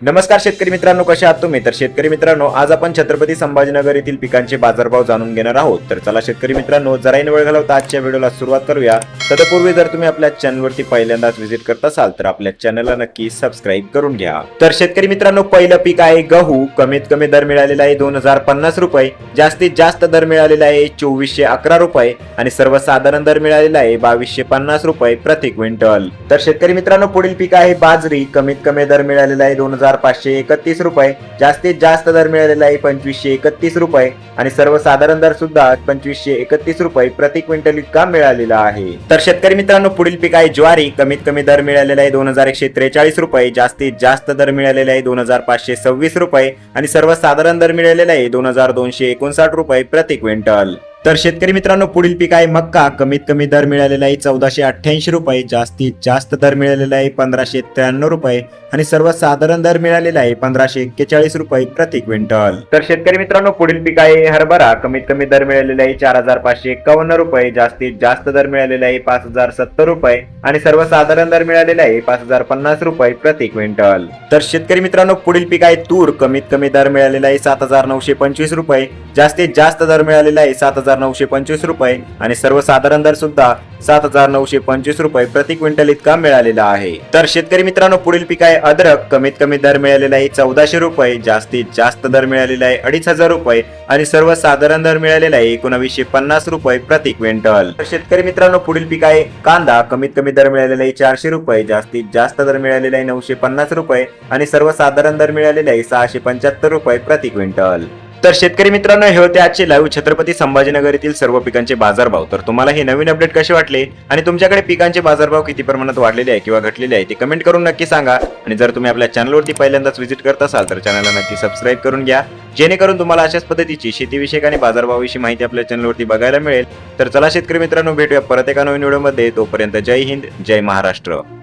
नमस्कार शेतकरी मित्रांनो, कसे आहात तुम्ही? तर शेतकरी मित्रांनो, आज आपण छत्रपती संभाजीनगर येथील पिकांचे बाजारभाव जाणून घेणार आहोत. तर चला शेतकरी मित्रांनो, जराही वेळ घालवता आजच्या व्हिडिओला सुरुवात करूया. तत्पूर्वी जर तुम्ही आपल्या चॅनलवरती पहिल्यांदाच व्हिजिट करत असाल तर आपल्या चॅनलला नक्की सबस्क्राईब करून घ्या. तर शेतकरी मित्रांनो, पहिलं पीक आहे गहू. कमीत कमी दर मिळालेला आहे 2050 रुपये, जास्तीत जास्त दर मिळालेला आहे 2411 रुपये आणि सर्वसाधारण दर मिळालेला आहे 2250 रुपये प्रति क्विंटल. तर शेतकरी मित्रांनो, पुढील पीक आहे बाजरी. कमीत कमी दर मिळालेला आहे 2531 रुपये, जास्तीत जास्त दर मिळालेला आहे 2531 रुपये आणि सर्वसाधारण दर सुद्धा 2531 रुपये प्रति क्विंटल इतका मिळालेला आहे. तर शेतकरी मित्रांनो, पुढील पीक आहे ज्वारी. कमीत कमी दर मिळालेला आहे 2143 रुपये, जास्तीत जास्त दर मिळालेला आहे 2526 रुपये आणि सर्वसाधारण दर मिळालेला आहे 2259 रुपये प्रति क्विंटल. तर शेतकरी मित्रांनो, पुढील पीक आहे मक्का. कमीत कमी दर मिळालेला आहे 1488 रुपये, जास्तीत जास्त दर मिळालेला आहे 1593 रुपये आणि सर्वसाधारण दर मिळालेला आहे 1541 रुपये प्रति क्विंटल. तर शेतकरी मित्रांनो, पुढील पीक आहे हरभरा. कमीत कमी दर मिळालेला आहे 4551 रुपये, जास्तीत जास्त दर मिळालेला आहे 5070 रुपये आणि सर्वसाधारण दर मिळालेला आहे 5050 रुपये प्रति क्विंटल. तर शेतकरी मित्रांनो, पुढील पीक आहे तूर. कमीत कमी दर मिळालेला आहे 7925 रुपये, जास्तीत जास्त दर मिळालेला आहे 7925 रुपये आणि सर्वसाधारण दर सुद्धा 7925 रुपये प्रति क्विंटल इतका मिळालेला आहे. तर शेतकरी मित्रांनो, पुढील पीक आहे अद्रक. कमीत कमी दर मिळालेला आहे 1400 रुपये, जास्तीत जास्त दर मिळालेला आहे 2500 रुपये आणि सर्वसाधारण दर मिळालेला आहे 1950 रुपये प्रति क्विंटल. तर शेतकरी मित्रांनो, पुढील पीक आहे कांदा. कमीत कमी दर मिळालेला आहे 400 रुपये, जास्तीत जास्त दर मिळालेला आहे 950 रुपये आणि सर्वसाधारण दर मिळालेला आहे 675 रुपये प्रति क्विंटल. तर शेतकरी मित्रांनो, हे होते आजचे लाईव्ह छत्रपती संभाजीनगर येथील सर्व पिकांचे बाजारभाव. तर तुम्हाला हे नवीन अपडेट कसे वाटले आणि तुमच्याकडे पिकांचे बाजारभाव किती प्रमाणात वाढलेले आहे किंवा घटलेले आहे ते कमेंट करून नक्की सांगा. आणि जर तुम्ही आपल्या चॅनलवरती पहिल्यांदाच व्हिजिट करत असाल तर चॅनलला नक्की सबस्क्राईब करून घ्या, जेणेकरून तुम्हाला अशाच पद्धतीची शेतीविषयक आणि बाजारभावाविषयी माहिती आपल्या चॅनलवरती बघायला मिळेल. तर चला शेतकरी मित्रांनो, भेटूया परत एका नवीन व्हिडिओमध्ये. तोपर्यंत जय हिंद, जय महाराष्ट्र.